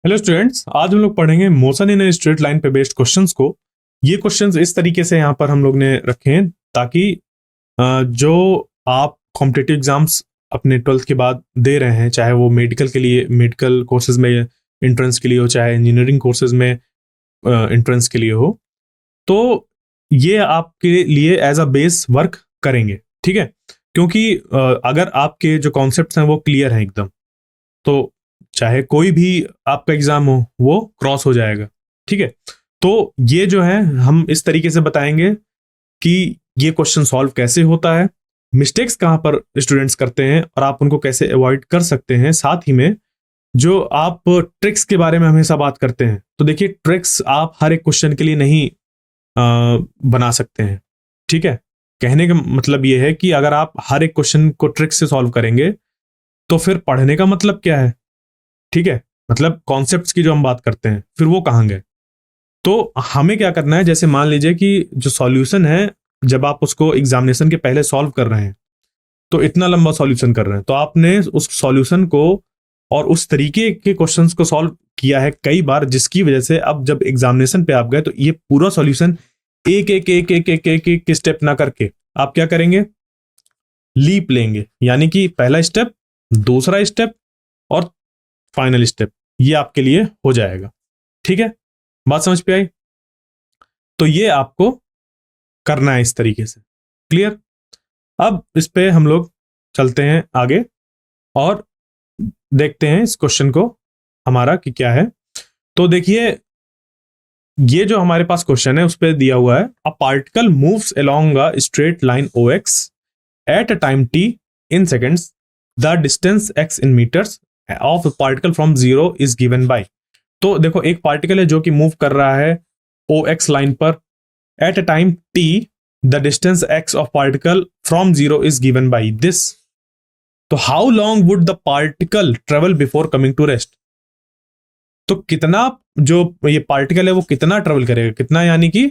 Hello students, आज हम लोग पढ़ेंगे motion in a straight line पे बेस्ड क्वेश्चंस को। ये क्वेश्चंस इस तरीके से यहाँ पर हम लोग ने रखे हैं ताकि जो आप कॉम्पिटिटिव एग्जाम्स अपने 12th के बाद दे रहे हैं, चाहे वो मेडिकल के लिए मेडिकल कोर्सेज में एंट्रेंस के लिए हो, चाहे इंजीनियरिंग कोर्सेज में एंट्रेंस के लिए हो, तो ये आपके लिए एज अ बेस वर्क करेंगे। ठीक है, क्योंकि अगर आपके जो कॉन्सेप्ट्स हैं वो क्लियर हैं एकदम, तो चाहे कोई भी आपका एग्जाम हो वो क्रॉस हो जाएगा। ठीक है, तो ये जो है हम इस तरीके से बताएंगे कि ये क्वेश्चन सॉल्व कैसे होता है, मिस्टेक्स कहां पर स्टूडेंट्स करते हैं और आप उनको कैसे अवॉइड कर सकते हैं। साथ ही में जो आप ट्रिक्स के बारे में हमेशा बात करते हैं, तो देखिए ट्रिक्स आप हर एक क्वेश्चन के लिए नहीं बना सकते हैं। ठीक है, कहने का मतलब ये है कि अगर आप हर एक क्वेश्चन को ट्रिक से सॉल्व करेंगे तो फिर पढ़ने का मतलब क्या है। ठीक है, मतलब कॉन्सेप्ट्स की जो हम बात करते हैं फिर वो कहाँ गए। तो हमें क्या करना है, जैसे मान लीजिए कि जो सॉल्यूशन है, जब आप उसको एग्जामिनेशन के पहले सॉल्व कर रहे हैं तो इतना लंबा सॉल्यूशन कर रहे हैं, तो आपने उस सॉल्यूशन को और उस तरीके के क्वेश्चंस को सॉल्व किया है कई बार, जिसकी वजह से अब जब एग्जामिनेशन पे आप गए तो ये पूरा सॉल्यूशन एक एक एक एक एक एक एक स्टेप ना करके आप क्या करेंगे, लीप लेंगे। यानी कि पहला स्टेप, दूसरा स्टेप और फाइनल स्टेप, ये आपके लिए हो जाएगा। ठीक है, बात समझ पे आई। तो ये आपको करना है इस तरीके से। क्लियर। अब इस पे हम लोग चलते हैं आगे और देखते हैं इस क्वेश्चन को हमारा कि क्या है। तो देखिए, ये जो हमारे पास क्वेश्चन है उस पे दिया हुआ है, a particle moves along a straight line O X at a time T in seconds, the distance X in metres of particle from zero is given by. तो देखो, एक पार्टिकल है जो कि मूव कर रहा है ओ एक्स लाइन पर at a time T, the distance X of particle from zero is given by this. तो how long would the particle travel before coming to rest. तो कितना जो ये पार्टिकल है वो कितना ट्रेवल करेगा, कितना यानी कि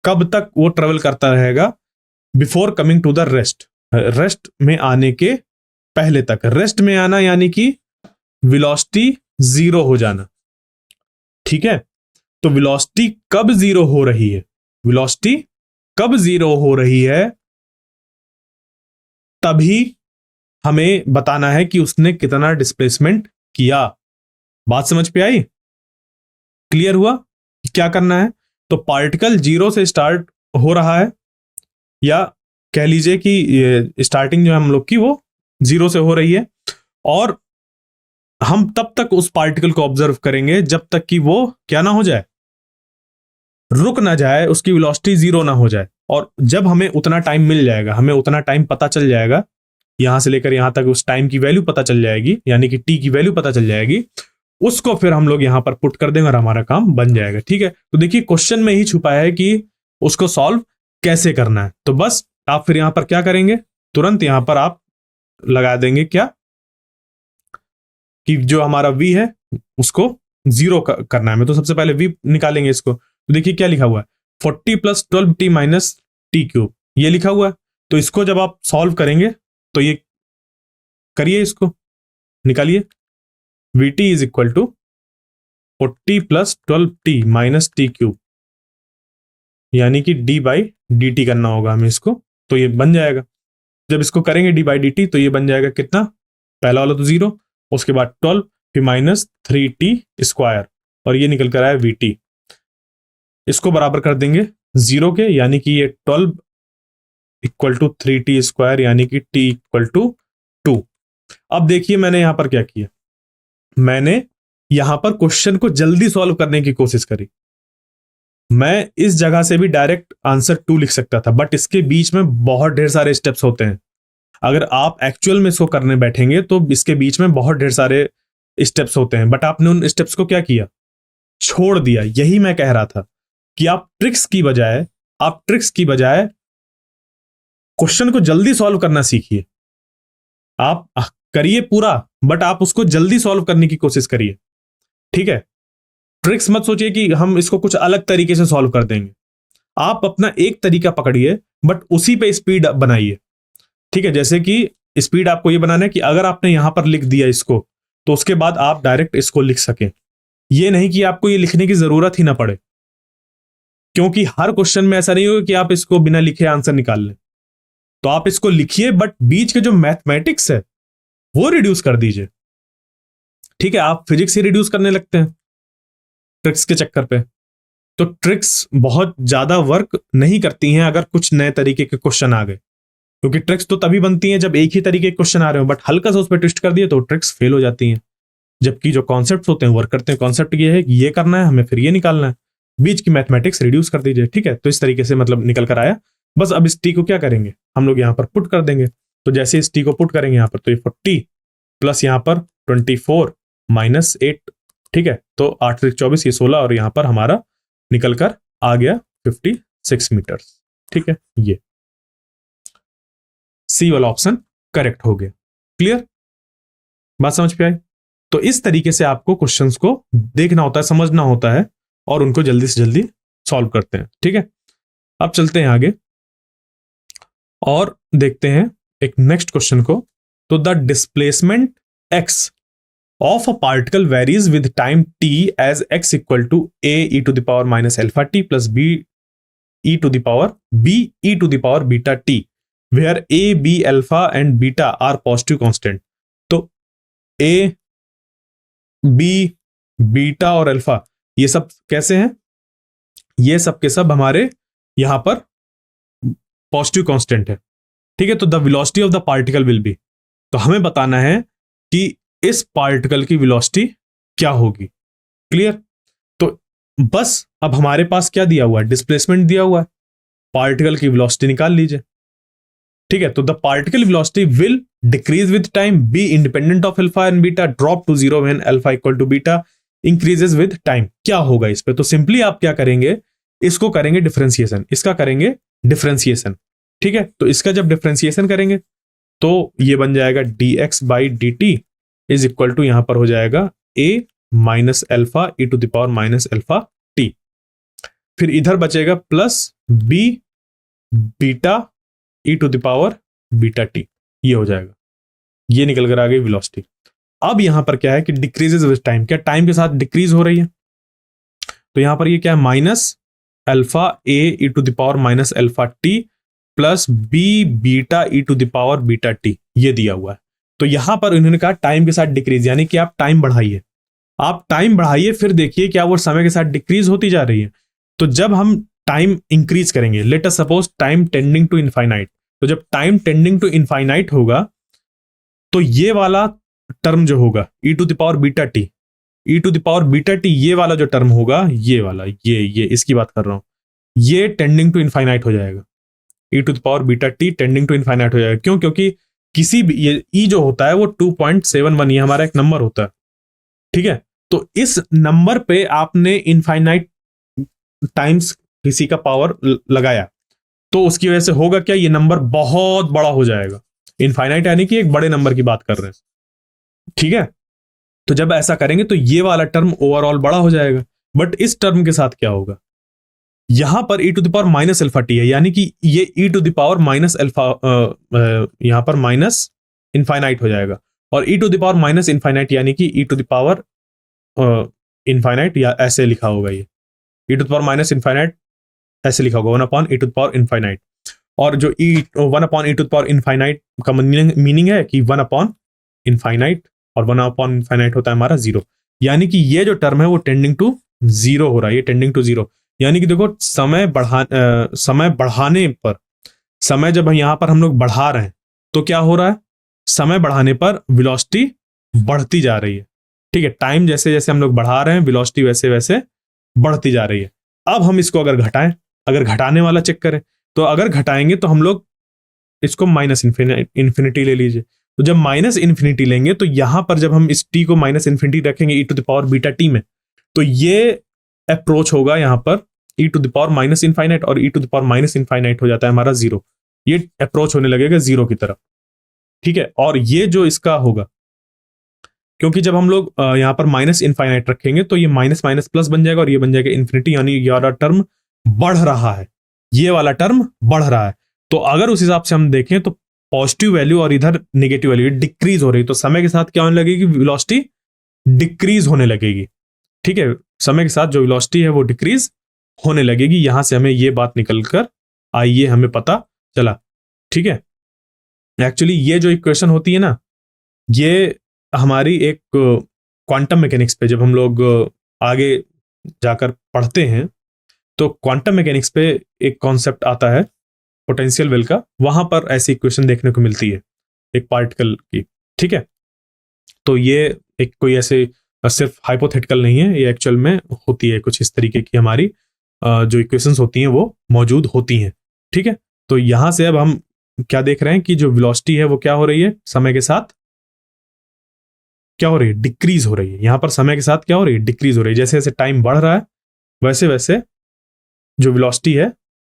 कब तक वो ट्रेवल करता रहेगा before coming to the rest, rest में आने के पहले तक। रेस्ट में आना यानी कि वेलोसिटी जीरो हो जाना। ठीक है, तो वेलोसिटी कब जीरो हो रही है, वेलोसिटी कब जीरो हो रही है, तभी हमें बताना है कि उसने कितना डिस्प्लेसमेंट किया। बात समझ पे आई, क्लियर हुआ क्या करना है। तो पार्टिकल जीरो से स्टार्ट हो रहा है, या कह लीजिए कि स्टार्टिंग जो है हम लोग की वो जीरो से हो रही है, और हम तब तक उस पार्टिकल को ऑब्जर्व करेंगे जब तक कि वो क्या ना हो जाए, रुक ना जाए, उसकी वेलोसिटी जीरो ना हो जाए। और जब हमें उतना टाइम मिल जाएगा, हमें उतना टाइम पता चल जाएगा, यहां से लेकर यहां तक उस टाइम की वैल्यू पता चल जाएगी, यानी कि टी की वैल्यू पता चल जाएगी, उसको फिर हम लोग यहां पर पुट कर देंगे और हमारा काम बन जाएगा। ठीक है, तो देखिए क्वेश्चन में ही छुपा है कि उसको सॉल्व कैसे करना है। तो बस आप फिर यहां पर क्या करेंगे, तुरंत यहां पर आप लगा देंगे क्या, कि जो हमारा v है उसको जीरो करना है। मैं तो सबसे पहले v निकालेंगे इसको। तो देखिए क्या लिखा हुआ है, 40 plus 12t minus T cube, ये लिखा हुआ है। तो इसको जब आप सॉल्व करेंगे तो ये करिए, इसको निकालिए, vt is equal to 40 plus 12t minus T cube, यानी कि d बाई डी टी करना होगा हमें इसको, तो ये बन जाएगा। जब इसको करेंगे d बाई डी टी तो ये बन जाएगा कितना, पहला वाला तो जीरो, उसके बाद 12, फिर माइनस 3t स्क्वायर, और ये निकल कर आया vt। इसको बराबर कर देंगे जीरो के, यानी कि ये 12 इक्वल टू 3t स्क्वायर, यानी कि t इक्वल टू 2। अब देखिए मैंने यहां पर क्या किया, मैंने यहां पर क्वेश्चन को जल्दी सॉल्व करने की कोशिश करी। मैं इस जगह से भी डायरेक्ट आंसर 2 लिख सकता था, बट इसके बीच में बहुत ढेर सारे स्टेप्स होते हैं। अगर आप एक्चुअल में इसको करने बैठेंगे तो इसके बीच में बहुत ढेर सारे स्टेप्स होते हैं, बट आपने उन स्टेप्स को क्या किया, छोड़ दिया। यही मैं कह रहा था कि आप ट्रिक्स की बजाय क्वेश्चन को जल्दी सॉल्व करना सीखिए। आप करिए पूरा, बट आप उसको जल्दी सॉल्व करने की कोशिश करिए। ठीक है, ट्रिक्स मत सोचिए कि हम इसको कुछ अलग तरीके से सॉल्व कर देंगे। आप अपना एक तरीका पकड़िए, बट उसी पे स्पीड बनाइए। ठीक है, जैसे कि स्पीड आपको ये बनाना है कि अगर आपने यहां पर लिख दिया इसको, तो उसके बाद आप डायरेक्ट इसको लिख सकें। ये नहीं कि आपको ये लिखने की जरूरत ही ना पड़े, क्योंकि हर क्वेश्चन में ऐसा नहीं होगा कि आप इसको बिना लिखे आंसर निकाल लें। तो आप इसको लिखिए, बट बीच के जो मैथमेटिक्स है वो रिड्यूस कर दीजिए। ठीक है, आप फिजिक्स ही रिड्यूस करने लगते हैं ट्रिक्स के चक्कर पे, तो ट्रिक्स बहुत ज्यादा वर्क नहीं करती हैं अगर कुछ नए तरीके के क्वेश्चन आ गए, क्योंकि ट्रिक्स तो तभी बनती हैं जब एक ही तरीके के क्वेश्चन आ रहे हो, बट हल्का सा उस पर ट्विस्ट कर दिए तो ट्रिक्स फेल हो जाती हैं। जबकि जो कॉन्सेप्ट होते हैं वर्क करते हैं। कॉन्सेप्ट ये है कि ये करना है हमें, फिर ये निकालना है, बीच की मैथमेटिक्स रिड्यूस कर दीजिए। ठीक है, तो इस तरीके से मतलब निकल कर आया। बस अब इस टी को क्या करेंगे, हम लोग यहाँ पर पुट कर देंगे। तो जैसे इस टी को पुट करेंगे यहाँ पर, तो ये 40 प्लस यहाँ पर 24 माइनस 8, ठीक है, तो 8 से 24, ये 16, और यहाँ पर हमारा निकल कर आ गया 56 मीटर। ठीक है, ये सी वाला ऑप्शन करेक्ट हो गया। क्लियर, बात समझ पे आई? तो इस तरीके से आपको क्वेश्चंस को देखना होता है, समझना होता है, और उनको जल्दी से जल्दी सॉल्व करते हैं। ठीक है, अब चलते हैं आगे और देखते हैं एक नेक्स्ट क्वेश्चन को। तो the displacement x of a particle varies with time t as x equal to a e to the power minus alpha t plus b e to the power beta t, where a, b, alpha and beta are positive constant। तो a, b, beta और alpha ये सब कैसे हैं? ये सब के सब हमारे यहां पर पॉजिटिव कांस्टेंट है। ठीक है, तो the velocity of the particle will be, तो हमें बताना है कि इस पार्टिकल की वेलोसिटी क्या होगी। क्लियर, तो बस अब हमारे पास क्या दिया हुआ है, डिस्प्लेसमेंट दिया हुआ है, पार्टिकल की वेलोसिटी निकाल लीजिए। ठीक है, तो the particle velocity will decrease with time, be independent of alpha and beta, drop to zero when alpha equal to beta, increases with time. क्या होगा इस पे? तो सिंपली आप क्या करेंगे, इसको करेंगे डिफरेंशिएशन, इसका करेंगे डिफरेंशिएशन। ठीक है, तो इसका जब डिफरेंशिएशन करेंगे तो ये बन जाएगा dx by D T is equal to, यहां पर हो जाएगा a minus alpha E to the power minus alpha T, फिर इधर बचेगा plus b beta E to the power beta T, ये हो जाएगा। ये निकल कर आ गई वेलोसिटी। अब यहां पर क्या है कि डिक्रीजेस विद टाइम, क्या टाइम के साथ डिक्रीज हो रही है? तो यहां पर ये क्या है, minus alpha A E to the power minus alpha T plus B beta E to the power beta T, ये दिया हुआ है। तो यहां पर उन्होंने कहा टाइम के साथ डिक्रीज, यानी कि आप टाइम बढ़ाइए, आप टाइम बढ़ाइए, फिर देखिए क्या वो समय के साथ डिक्रीज होती जा रही है। तो जब हम टाइम इंक्रीज करेंगे, let us suppose time tending to infinite, तो जब टाइम टेंडिंग टू इनफाइनाइट होगा तो ये वाला टर्म जो होगा E to the power beta T, E to the power beta T, ये वाला जो टर्म होगा, ये वाला, ये इसकी बात कर रहा हूं, ये टेंडिंग टू इनफाइनाइट हो जाएगा। E to the power beta T tending to infinite हो जाएगा। क्यों? क्योंकि किसी भी ये ई जो होता है वो 2.71, ये हमारा एक नंबर होता है। ठीक है, तो इस नंबर पे आपने इनफाइनाइट टाइम्स किसी का पावर लगाया, तो उसकी वजह से होगा क्या, ये नंबर बहुत बड़ा हो जाएगा। इनफाइनाइट यानी कि एक बड़े नंबर की बात कर रहे हैं। ठीक है, तो जब ऐसा करेंगे तो ये वाला टर्म ओवरऑल बड़ा हो जाएगा। बट इस टर्म के साथ क्या होगा, यहां पर E to the power minus alpha T है, यानी कि ये E to the power minus alpha यहां पर माइनस इनफाइनाइट हो जाएगा, और E to the power minus infinite यानी कि E to the power infinite, या ऐसे लिखा होगा, ये E to the power minus infinite ऐसे लिखा होगा, 1 upon E to the power infinite. और जो 1 upon E to the power infinite का मीनिंग है कि 1 अपॉन इनफाइनाइट, और 1 अपॉन इनफाइनाइट होता है हमारा 0, यानी कि ये जो टर्म है वो टेंडिंग टू 0 हो रहा है, ये टेंडिंग टू 0। यानी कि देखो समय बढ़ाने पर, समय जब यहां पर हम लोग बढ़ा रहे हैं तो क्या हो रहा है, समय बढ़ाने पर वेलोसिटी बढ़ती जा रही है। ठीक है, टाइम जैसे जैसे हम लोग बढ़ा रहे हैं वेलोसिटी वैसे वैसे बढ़ती जा रही है। अब हम इसको अगर घटाएं, अगर घटाने वाला चेक करें, तो अगर घटाएंगे तो हम लोग इसको माइनस इन्फिनिटी ले लीजिए। तो जब माइनस इन्फिनिटी लेंगे तो यहां पर जब हम इस टी को माइनस इन्फिनिटी रखेंगे E to the power beta T में, तो ये अप्रोच होगा यहां पर E to the power minus infinite, और E to the power minus infinite हो जाता है हमारा 0, ये अप्रोच होने लगेगा 0 की तरफ। ठीक है, और ये जो इसका होगा, क्योंकि जब हम लोग यहां पर माइनस इनफाइनाइट रखेंगे तो ये माइनस माइनस प्लस बन जाएगा और ये बन जाएगा इन्फिनिटी, यानी ये वाला टर्म बढ़ रहा है, ये वाला टर्म बढ़ रहा है। तो अगर उस हिसाब से हम देखें तो पॉजिटिव वैल्यू और इधर नेगेटिव वैल्यू डिक्रीज हो रही है, तो समय के साथ क्या होने लगेगी, वेलोसिटी डिक्रीज होने लगेगी। ठीक है, समय के साथ जो वेलोसिटी है वो डिक्रीज होने लगेगी। यहां से हमें ये बात निकल कर आई, ये हमें पता चला। ठीक है, एक्चुअली ये जो इक्वेशन होती है ना, ये हमारी एक क्वांटम मैकेनिक्स पे जब हम लोग आगे जाकर पढ़ते हैं तो क्वांटम मैकेनिक्स पे एक कॉन्सेप्ट आता है पोटेंशियल वेल का, वहां पर ऐसी इक्वेशन देखने को मिलती है एक पार्टिकल की। ठीक है, तो ये एक कोई ऐसे सिर्फ हाइपोथेटिकल नहीं है, ये एक्चुअल में होती है कुछ इस तरीके की, हमारी जो इक्वेशंस होती हैं वो मौजूद होती हैं। ठीक है, तो यहां से अब हम क्या देख रहे हैं कि जो वेलोसिटी है वो क्या हो रही है, समय के साथ क्या हो रही है, डिक्रीज हो रही है। यहां पर समय के साथ क्या हो रही है, डिक्रीज हो रही है। जैसे जैसे टाइम बढ़ रहा है वैसे वैसे जो वेलोसिटी है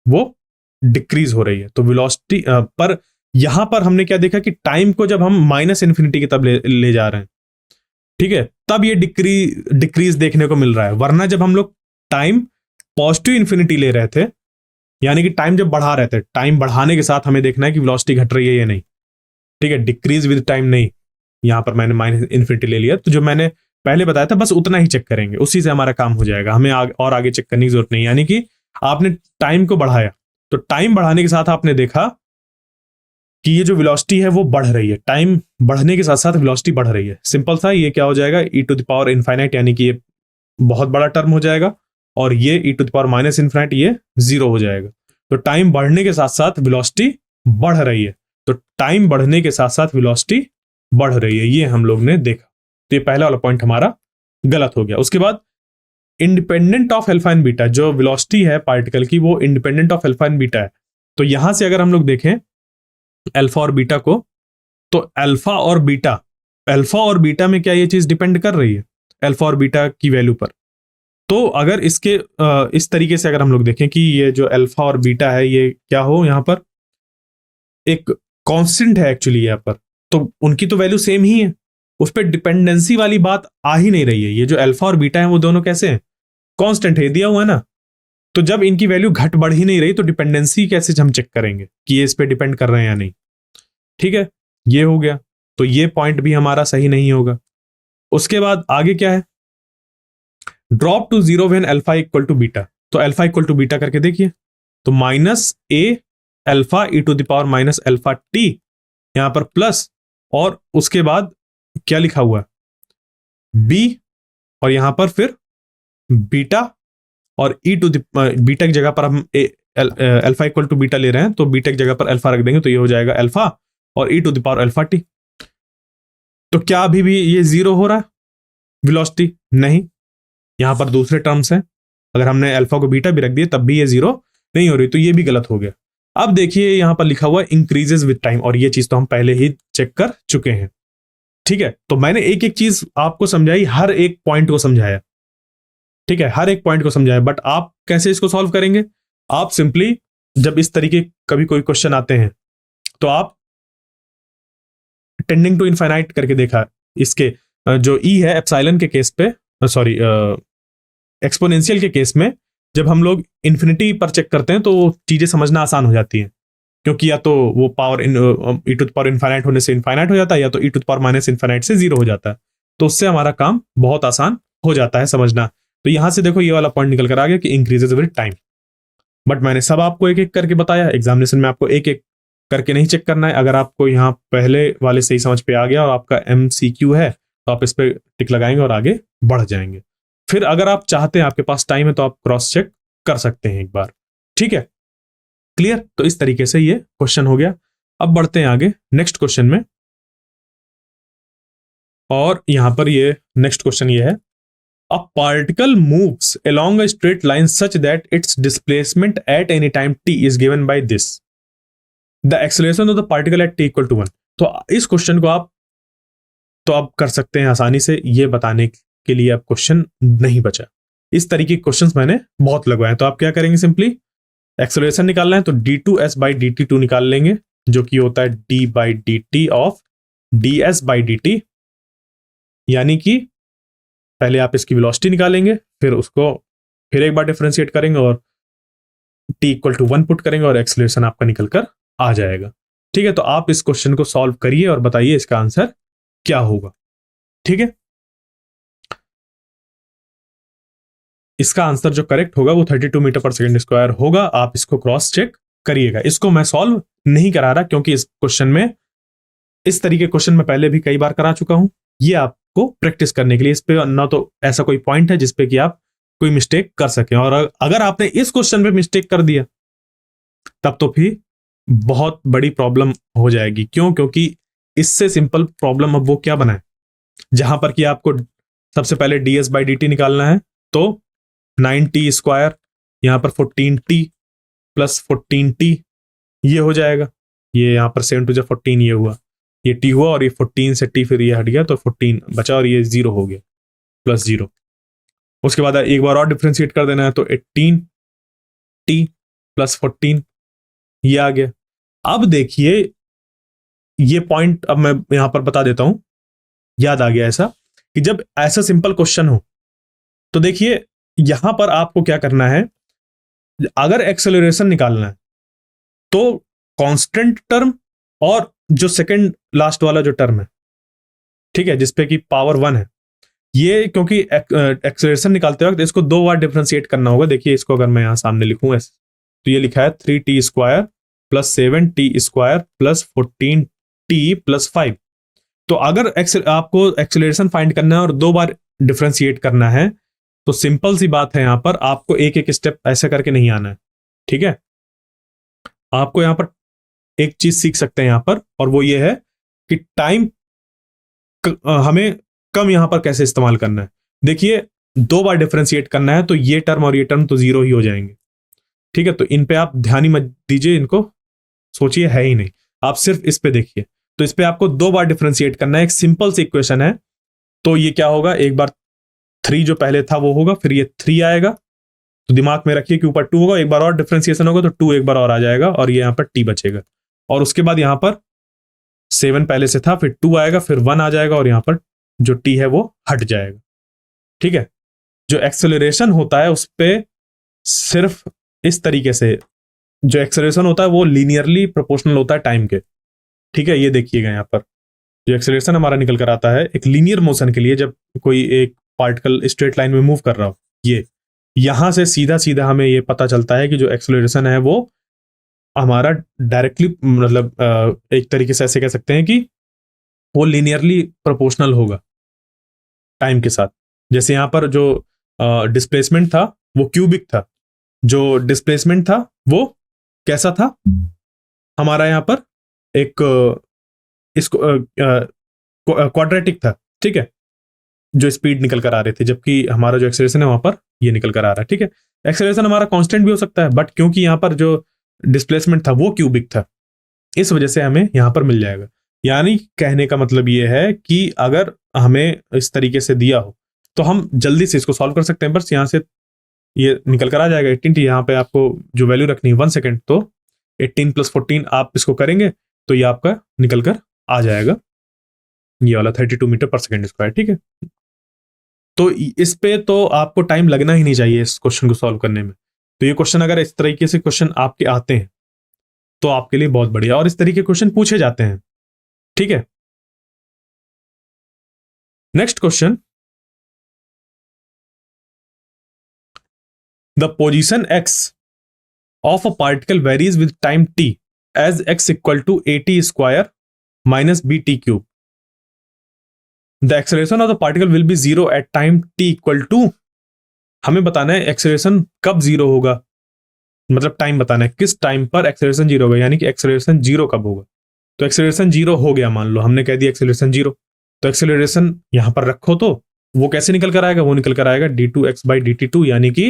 वो डिक्रीज हो रही है। तो वेलोसिटी पर यहां पर हमने क्या देखा कि टाइम को जब हम माइनस इन्फिनिटी की तब ले जा रहे हैं, ठीक है, तब ये डिक्रीज देखने को मिल रहा है। वरना जब हम लोग टाइम पॉजिटिव इन्फिनिटी ले रहे थे, यानी कि टाइम जब बढ़ा रहे थे, टाइम बढ़ाने के साथ हमें देखना है कि वेलोसिटी घट रही है या नहीं। ठीक है, डिक्रीज विद टाइम नहीं, यहां पर मैंने माइनस इन्फिनिटी ले लिया। तो जो मैंने पहले बताया था बस उतना ही चेक करेंगे, उसी से हमारा काम हो जाएगा, हमें और आगे चेक करने की जरूरत नहीं। यानी कि आपने टाइम को बढ़ाया, तो टाइम बढ़ाने के साथ आपने देखा कि ये जो वेलोसिटी है वो बढ़ रही है, टाइम बढ़ने के साथ साथ वेलोसिटी बढ़ रही है। सिंपल सा, ये क्या हो जाएगा, E to the power infinite, यानी कि ये बहुत बड़ा टर्म हो जाएगा, और ये E to the power minus infinite ये जीरो हो जाएगा। तो टाइम बढ़ने के साथ साथ वेलोसिटी बढ़ रही है, तो टाइम बढ़ने के साथ साथ वेलोसिटी बढ़ रही है, ये हम लोग ने देखा। तो ये पहला वाला पॉइंट हमारा गलत हो गया। उसके बाद independent of alpha and beta, जो वेलोसिटी है पार्टिकल की वो independent of alpha and beta है। तो यहां से अगर हम लोग देखें अल्फा और बीटा को, तो अल्फा और बीटा में क्या ये चीज डिपेंड कर रही है, अल्फा और बीटा की वैल्यू पर। तो अगर इसके इस तरीके से अगर हम लोग देखें कि ये जो अल्फा और बीटा है ये क्या हो, यहां पर एक कांस्टेंट है एक्चुअली यहां पर, तो उनकी तो वैल्यू सेम ही है, उस पर डिपेंडेंसी वाली बात आ ही नहीं रही है। ये जो अल्फा और बीटा है वो दोनों कैसे हैं, कांस्टेंट है, दिया हुआ है ना। तो जब इनकी वैल्यू घट बढ़ ही नहीं रही तो डिपेंडेंसी कैसे हम चेक करेंगे कि ये इस पे डिपेंड कर रहे हैं या नहीं। ठीक है, ये हो गया, तो ये पॉइंट भी हमारा सही नहीं होगा। उसके बाद आगे क्या है, drop to zero when alpha equal to beta. तो अल्फा इक्वल टू बीटा करके देखिए, तो minus A alpha E to the power minus alpha T, यहां पर प्लस, और उसके बाद क्या लिखा हुआ है बी, और यहां पर फिर बीटा, और ई टू बीटा की जगह पर हम अल्फा इक्वल टू बीटा ले रहे हैं, तो बीटा की जगह पर अल्फा रख देंगे, तो ये हो जाएगा अल्फा और E to the power alpha T. तो क्या अभी भी ये जीरो हो रहा है वेलोसिटी? नहीं, यहां पर दूसरे टर्म्स हैं, अगर हमने अल्फा को बीटा भी रख दिया तब भी ये जीरो नहीं हो रही, तो ये भी गलत हो गया। अब देखिए यहां पर लिखा हुआ है इंक्रीजेस विद टाइम, और ये चीज तो हम पहले ही चेक कर चुके हैं। ठीक है, तो मैंने एक एक चीज आपको समझाई, हर एक पॉइंट को समझाया। ठीक है, हर एक पॉइंट को समझाया, बट आप कैसे इसको सॉल्व करेंगे? आप सिंपली जब इस तरीके कभी कोई क्वेश्चन आते हैं तो आप टेंडिंग टू इनफाइनाइट करके देखा, इसके जो ई है एप्सिलॉन के केस पे, सॉरी एक्सपोनेंशियल के केस में जब हम लोग इन्फिनिटी पर चेक करते हैं तो चीजें समझना आसान हो जाती हैं, क्योंकि या तो वो power E to the power infinite होने से इनफाइनाइट हो जाता है, या तो E to the power minus infinite से जीरो हो जाता है, तो उससे हमारा काम बहुत आसान हो जाता है समझना। तो यहां से देखो ये वाला पॉइंट निकल कर आ गया कि इंक्रीजेज विद टाइम, बट मैंने सब आपको एक एक करके बताया। एग्जामिनेशन में आपको एक एक करके नहीं चेक करना है। अगर आपको यहाँ पहले वाले सही समझ पे आ गया और आपका MCQ है तो आप इस पे टिक लगाएंगे और आगे बढ़ जाएंगे। फिर अगर आप चाहते हैं, आपके पास टाइम है, तो आप क्रॉस चेक कर सकते हैं एक बार। ठीक है, क्लियर? तो इस तरीके से ये क्वेश्चन हो गया। अब बढ़ते हैं आगे नेक्स्ट क्वेश्चन में, और यहां पर ये नेक्स्ट क्वेश्चन ये है, a particle moves along a straight line such that its displacement at any time t is given by this, the acceleration of the particle at t equal to 1। तो इस question को आप कर सकते हैं आसानी से, ये बताने के लिए अब क्वेश्चन नहीं बचा। इस तरीके के क्वेश्चंस मैंने बहुत लगवाए हैं। तो आप क्या करेंगे, सिंपली एक्सेलरेशन निकालना है तो d2s by dt2 निकाल लेंगे, जो कि होता है d by dt of ds by dt, यानी कि पहले आप इसकी वेलोसिटी निकालेंगे, फिर उसको फिर एक बार डिफरेंशिएट करेंगे और t इक्वल टू 1 पुट करेंगे और एक्सेलरेशन आपका निकल कर आ जाएगा। ठीक है, तो आप इस क्वेश्चन को सॉल्व करिए और बताइए इसका आंसर क्या होगा। ठीक है, इसका आंसर जो करेक्ट होगा वो 32 मीटर पर सेकेंड स्क्वायर होगा। आप इसको क्रॉस चेक करिएगा। इसको मैं सॉल्व नहीं करा रहा क्योंकि इस क्वेश्चन में, इस तरीके क्वेश्चन में पहले भी कई बार करा चुका हूं। ये आपको प्रैक्टिस करने के लिए, इस पे ना तो ऐसा कोई पॉइंट है जिसपे कि आप कोई मिस्टेक कर सके, और अगर आपने इस क्वेश्चन पे मिस्टेक कर दिया तब तो फिर बहुत बड़ी प्रॉब्लम हो जाएगी। क्यों? क्योंकि इससे सिंपल प्रॉब्लम अब वो क्या बनाए, जहां पर कि आपको सबसे पहले ds बाई डी टी निकालना है, तो 9t स्क्वायर, यहां पर 14t प्लस 14t ये हो जाएगा। ये यहां पर 7 टू 14 ये हुआ, ये t हुआ, और ये 14 से t फिर ये हट गया तो 14 बचा, और ये 0 हो गया प्लस 0। उसके बाद एक बार और डिफ्रेंशिएट कर देना है, तो 18t प्लस 14 ये आ गया। अब देखिए ये पॉइंट अब मैं यहां पर बता देता हूं, याद आ गया ऐसा कि जब ऐसा सिंपल क्वेश्चन हो तो देखिए यहां पर आपको क्या करना है, अगर एक्सेलरेशन निकालना है तो कांस्टेंट टर्म और जो सेकंड लास्ट वाला जो टर्म है, ठीक है, जिसपे कि पावर 1 है, ये क्योंकि एक्सेलरेशन निकालते वक्त इसको 2 बार डिफरेंशिएट करना होगा। देखिए इसको अगर मैं यहां सामने लिखूं ऐसे, तो ये लिखा है 3t square plus 7t square plus 14t plus 5। तो अगर आपको एक्सेलरेशन फाइंड करना है और 2 बार डिफरेंशिएट करना है, तो सिंपल सी बात है, यहां पर आपको एक एक स्टेप ऐसे करके नहीं आना है। ठीक है, आपको यहां पर एक चीज सीख सकते हैं यहां पर, और वो ये है कि टाइम हमें कम यहां पर कैसे इस्तेमाल करना है। देखिए 2 बार डिफरेंशिएट करना है तो ये टर्म और ये टर्म तो 0 ही हो जाएंगे। ठीक है, तो इन पे आप ध्यान ही मत दीजिए, इनको सोचिए है ही नहीं, आप सिर्फ इस पे देखिए। तो इस पे आपको 2 बार डिफरेंशिएट करना है, एक सिंपल सी इक्वेशन है। तो ये क्या होगा, एक बार 3 जो पहले था वो होगा, फिर ये 3 आएगा, तो दिमाग में रखिए कि ऊपर 2 होगा, एक बार और डिफरेंशिएशन होगा तो 2 एक बार और आ जाएगा, और ये यहां पर t बचेगा। और उसके बाद यहां पर 7 पहले से था, फिर 2 आएगा, फिर 1 आ जाएगा, और यहां पर जो t है वो हट जाएगा। ठीक है, जो एक्सेलरेशन होता है उस पर सिर्फ इस तरीके से, जो एक्सेलरेशन होता है वो लीनियरली प्रोपोर्शनल होता है टाइम के। ठीक है, ये देखिएगा यहां पर जो एक्सेलरेशन हमारा निकल कर आता है एक लीनियर मोशन के लिए, जब कोई एक पार्टिकल स्ट्रेट लाइन में मूव कर रहा हो, ये यहां से सीधा सीधा हमें ये पता चलता है कि जो एक्सेलरेशन है वो हमारा डायरेक्टली, मतलब एक तरीके से ऐसे कह सकते हैं कि वो लीनियरली प्रोपोर्शनल होगा टाइम के साथ। जैसे यहां पर जो डिस्प्लेसमेंट था वो क्यूबिक था, जो डिस्प्लेसमेंट था वो कैसा था, हमारा यहां पर एक इसको क्वाड्रेटिक था। ठीक है, जो स्पीड निकल कर आ रहे थे, जबकि हमारा जो एक्सेलरेशन है वहां पर ये निकल कर आ रहा है। ठीक है, एक्सेलरेशन हमारा कांस्टेंट भी हो सकता है, बट क्योंकि यहां पर जो डिस्प्लेसमेंट था वो क्यूबिक था, इस वजह से हमें यहां पर मिल जाएगा। यानी कहने का मतलब ये है कि अगर हमें इस तरीके से दिया हो तो हम जल्दी से इसको सॉल्व कर सकते हैं। बस यहां से ये निकल कर आ जाएगा 18t, यहाँ पे आपको जो वैल्यू रखनी है 1 सेकेंड, तो 18 प्लस 14 आप इसको करेंगे तो ये आपका निकल कर आ जाएगा, ये वाला 32 मीटर पर सेकेंड स्क्वायर। ठीक है, तो इस पे तो आपको टाइम लगना ही नहीं चाहिए इस क्वेश्चन को सॉल्व करने में। तो ये क्वेश्चन अगर इस तरीके से क्वेश्चन आपके आते हैं तो आपके लिए बहुत बढ़िया, और इस तरीके क्वेश्चन पूछे जाते हैं। ठीक है, next question, the position x of a particle varies with time t as x equal to at square minus bt cube. The acceleration of the particle will be 0 at time t equal to, हमें बताना है acceleration कब 0 होगा, मतलब time बताना है किस time पर एक्सेलरेशन 0 होगा, यानी कि एक्सेलरेशन 0 कब होगा। तो एक्सेलरेशन 0 हो गया, मान लो हमने कह दिया एक्सेलरेशन 0, तो एक्सेलरेशन यहां पर रखो, तो वो कैसे निकल कर आएगा, वो निकल कर आएगा d2x by dt2, यानी कि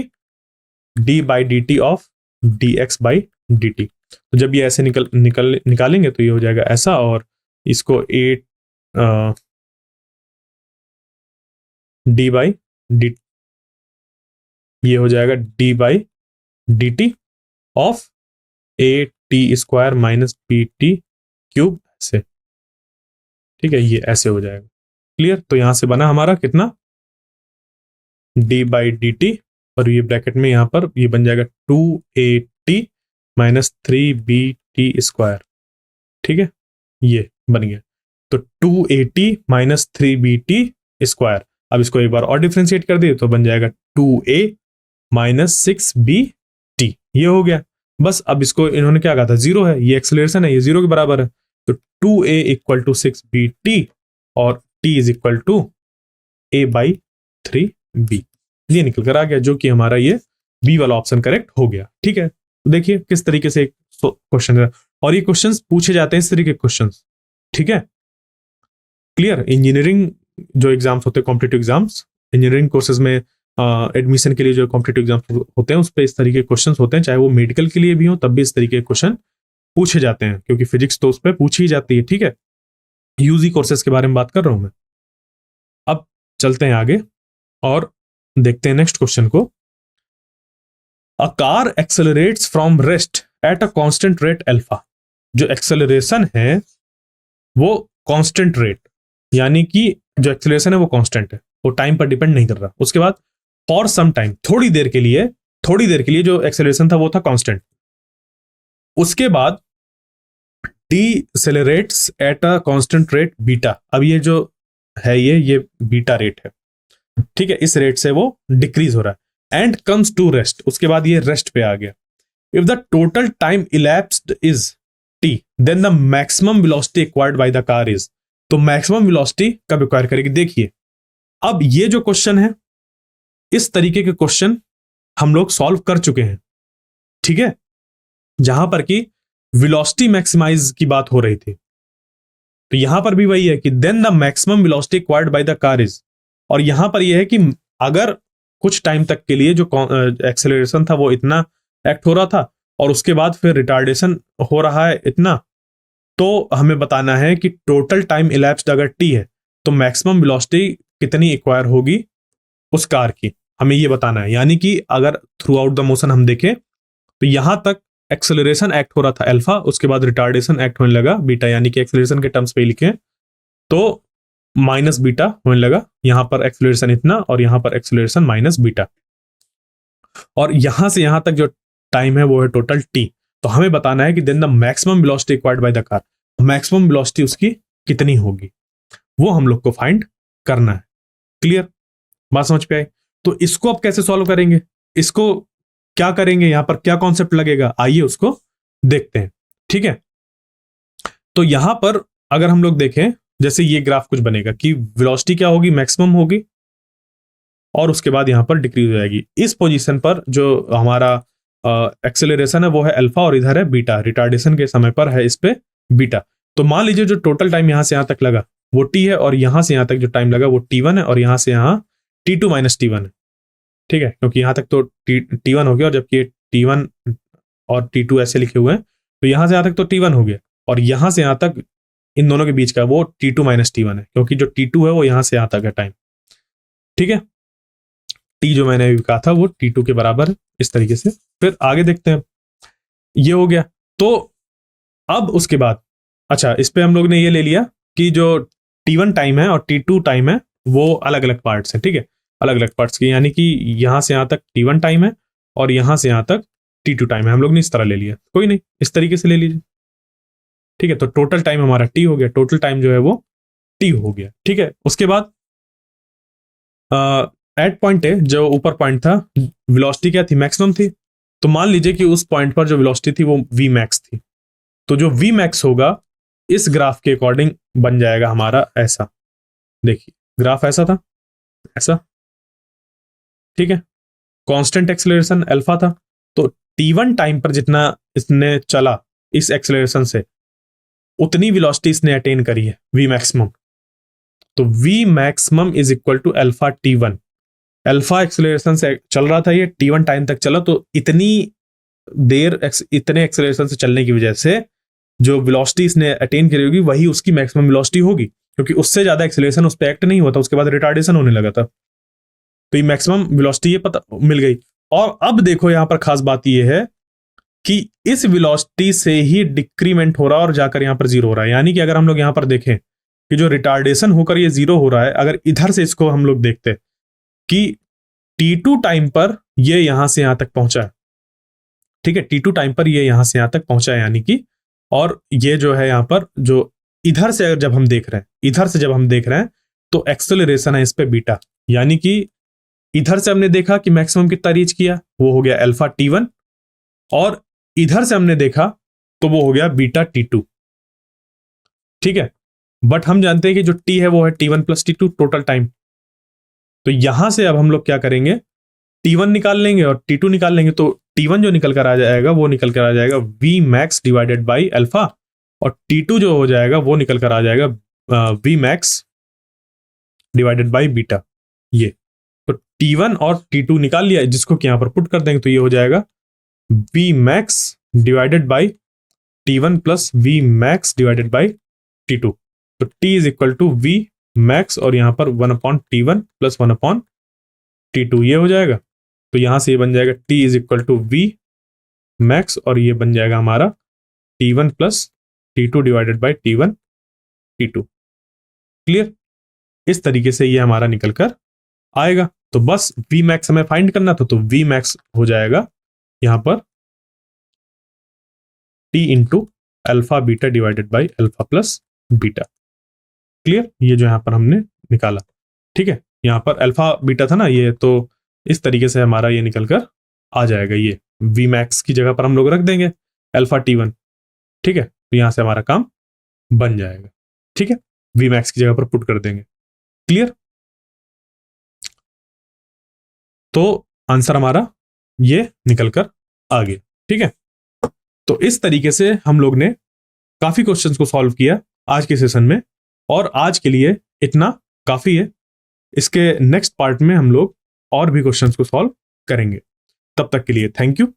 d by dt of dx by dt। तो जब ये ऐसे निकालेंगे तो ये हो जाएगा ऐसा, और इसको 8 d by dt, ये हो जाएगा d by dt of at square minus bt cube ऐसे। ठीक है, ये ऐसे हो जाएगा, क्लियर। तो यहां से बना हमारा कितना, d by dt, और ये ब्रैकेट में यहां पर ये बन जाएगा 2at माइनस 3bt स्क्वायर। ठीक है, ये बन गया, तो 2at माइनस 3bt स्क्वायर। अब इसको एक बार और डिफ्रेंशिएट कर दिए तो बन जाएगा 2a -6bt, ये हो गया। बस अब इसको इन्होंने क्या कहा था, 0 है, ये एक्सेलरेशन है, ये 0 के बराबर है, तो 2a = 6bt और t = a/3b, ये निकल कर आ गया, जो कि हमारा ये बी वाला ऑप्शन करेक्ट हो गया। ठीक है, तो देखिए किस तरीके से क्वेश्चन है, और ये क्वेश्चंस पूछे जाते हैं इस तरीके के क्वेश्चंस। ठीक है, क्लियर। इंजीनियरिंग जो एग्जाम्स होते हैं, कॉम्पिटिटिव एग्जाम्स, इंजीनियरिंग कोर्सेज में एडमिशन के लिए जो कॉम्पिटिटिव एग्जाम्स होते हैं, उस पर इस तरीके के क्वेश्चंस होते हैं, चाहे वो मेडिकल के लिए भी हो तब भी इस तरीके के क्वेश्चन पूछे जाते हैं, क्योंकि फिजिक्स तो उस पर पूछी ही जाती है। ठीक है, यूजी कोर्सेज के बारे में बात कर रहा हूं मैं। अब चलते हैं आगे और देखते हैं नेक्स्ट क्वेश्चन को। A car accelerates from rest at a constant rate alpha. जो एक्सेलरेशन है वो कांस्टेंट रेट, यानी कि जो एक्सेलरेशन है वो कांस्टेंट है, वो टाइम पर डिपेंड नहीं कर रहा। उसके बाद फॉर सम टाइम, थोड़ी देर के लिए जो एक्सेलरेशन था वो था कांस्टेंट। उसके बाद decelerates at a constant rate beta. अब ये जो है ये बीटा रेट है। ठीक है, इस रेट से वो डिक्रीज हो रहा है। एंड कम्स टू रेस्ट, उसके बाद ये रेस्ट पे आ गया। If the total time elapsed is t, then the maximum velocity acquired by the car is. तो मैक्सिमम वेलोसिटी कब एक्वायर करेगी? देखिए, अब ये जो क्वेश्चन है, इस तरीके के क्वेश्चन हम लोग सॉल्व कर चुके हैं। ठीक है, जहां पर कि वेलोसिटी मैक्सिमाइज की बात हो रही थी, तो यहां पर भी वही है कि then the maximum velocity acquired by the car is, और यहां पर यह है कि अगर कुछ टाइम तक के लिए जो एक्सेलरेशन था वो इतना एक्ट हो रहा था और उसके बाद फिर रिटार्डेशन हो रहा है इतना, तो हमें बताना है कि टोटल टाइम इलैप्स्ड अगर t है तो मैक्सिमम वेलोसिटी कितनी एक्वायर होगी उस कार की, हमें ये बताना है। यानी कि अगर थ्रू आउट द मोशन हम देखें तो यहां तक एक्सेलरेशन एक्ट हो रहा था अल्फा, उसके बाद रिटार्डेशन एक्ट होने लगा बीटा, यानी कि एक्सेलरेशन के टर्म्स पे ही लिखें तो माइनस बीटा होने लगा। यहां पर एक्सेलरेशन इतना और यहां पर एक्सेलरेशन माइनस बीटा, और यहां से यहां तक जो टाइम है वो है टोटल t। तो हमें बताना है कि then the maximum velocity acquired by the car, maximum velocity उसकी कितनी होगी, वो हम लोग को फाइंड करना है। क्लियर, बात समझ पे आई? तो इसको अब कैसे सॉल्व करेंगे, इसको क्या करेंगे, यहां पर क्या कॉन्सेप्ट लगेगा, आइए उसको देखते हैं। ठीक है, तो यहां पर अगर हम लोग देखें, जैसे ये ग्राफ कुछ बनेगा कि वेलोसिटी क्या होगी, मैक्सिमम होगी, और उसके बाद यहां पर डिक्रीज हो जाएगी। इस पोजीशन पर जो हमारा एक्सेलरेशन है वो है अल्फा और इधर है बीटा, रिटार्डेशन के समय पर है इस पे बीटा। तो मान लीजिए जो टोटल टाइम यहां से यहां तक लगा वो t है, और यहां से यहां तक जो टाइम लगा वो t1 है, और यहां से यहां t2 - t1 है। ठीक है, क्योंकि यहां तक तो t1 हो गया, और जबकि t1 और t2 ऐसे लिखे हुए हैं, तो यहां से यहां तक तो t1 हो गया, और यहां से यहां तक इन दोनों के बीच का वो t2 - t1 है, क्योंकि जो t2 है वो यहां से यहां तक है टाइम। ठीक है, t जो मैंने अभी कहा था वो t2 के बराबर है, इस तरीके से। फिर आगे देखते हैं, ये हो गया। तो अब उसके बाद अच्छा, इस पे हम लोग ने ये ले लिया कि जो t1 टाइम है और t2 टाइम है वो अलग अलग पार्ट्स हैं। ठीक है, अलग अलग पार्ट्स की, यानी कि यहां से यहां तक t1 टाइम है और यहां से यहां तक t2 टाइम है। हम लोग ने इस तरह ले लिया, कोई नहीं, इस तरीके से ले लीजिए। ठीक है, तो टोटल टाइम हमारा t हो गया, टोटल टाइम जो है वो t हो गया। ठीक है, उसके बाद एट पॉइंट ए, जो ऊपर पॉइंट था, वेलोसिटी क्या थी, मैक्सिमम थी। तो मान लीजिए कि उस पॉइंट पर जो वेलोसिटी थी वो v मैक्स थी, तो जो v मैक्स होगा इस ग्राफ के अकॉर्डिंग बन जाएगा हमारा ऐसा। देखिए ग्राफ ऐसा था, ऐसा। ठीक है, कांस्टेंट एक्सेलरेशन अल्फा था, तो t1 टाइम पर जितना इसने चला इस एक्सेलरेशन से, उतनी वेलोसिटी इसने अटेन करी है, v मैक्सिमम। तो v maximum is equal to alpha t1। Alpha acceleration से चल रहा था, ये t1 टाइम तक चला, तो इतनी देर इतने एक्सेलरेशन से चलने की वजह से जो वेलोसिटी इसने अटेन करी होगी वही उसकी मैक्सिमम वेलोसिटी होगी, क्योंकि उससे ज्यादा एक्सेलरेशन उस पर एक्ट नहीं हुआ था, उसके बाद रिटार्डेशन होने लगा था। तो ये मैक्सिमम वेलोसिटी ये पता मिल गई। और अब देखो यहां पर खास बात ये है कि इस वेलोसिटी से ही डिक्रीमेंट हो रहा है और जाकर यहां पर जीरो हो रहा है। यानी कि अगर हम लोग यहां पर देखें कि जो रिटार्डेशन होकर ये जीरो हो रहा है, अगर इधर से इसको हम लोग देखते कि t2 टाइम पर ये यहां से यहां तक पहुंचा है। ठीक है, t2 टाइम पर ये यहां से यहां तक पहुंचा है, यानी कि, और ये जो है यहां पर जो इधर से जब हम देख रहे हैं, इधर से जब हम देख रहे हैं तो एक्सेलरेशन है इस पे बीटा, यानी कि इधर से हमने देखा कि मैक्सिमम कितना रीच किया, वो हो गया अल्फा T1, और इधर से हमने देखा तो वो हो गया बीटा T2। ठीक है, बट हम जानते हैं कि जो T है वो है T1 plus T2 total time. तो यहां से अब हम लोग क्या करेंगे, T1 निकाल लेंगे और T2 निकाल लेंगे। तो T1 जो निकल कर आ जाएगा वो निकल कर आ जाएगा V max divided by alpha, और T2 जो हो जाएगा वो निकल कर आ जाएगा V max divided by beta. ये तो T1 और T2 निकाल लिया, जिसको कि यहां पर पुट कर देंगे तो ये हो जाएगा V max divided by T1 plus V max divided by T2। तो T is equal to V max और यहां पर 1/T1 प्लस 1/T2 ये हो जाएगा। तो यहां से ये बन जाएगा T is equal to V max, और ये बन जाएगा हमारा T1 plus T2 divided by T1 T2। Clear? इस तरीके से ये हमारा निकल कर आएगा। तो बस V मैक्स हमें फाइंड करना था, तो V मैक्स हो जाएगा यहां पर T into alpha beta divided by alpha plus beta. Clear? ये जो यहां पर हमने निकाला, ठीक है, यहां पर अल्फा बीटा था ना ये, तो इस तरीके से हमारा ये निकल कर आ जाएगा। ये V मैक्स की जगह पर हम लोग रख देंगे अल्फा T1। ठीक है, तो यहां से हमारा काम बन जाएगा। ठीक है, V मैक्स की जगह पर पुट कर देंगे। क्लियर? तो आंसर हमारा ये निकल कर आ गया। ठीक है, तो इस तरीके से हम लोग ने काफी क्वेश्चंस को सॉल्व किया आज के सेशन में, और आज के लिए इतना काफी है। इसके नेक्स्ट पार्ट में हम लोग और भी क्वेश्चंस को सॉल्व करेंगे। तब तक के लिए थैंक यू।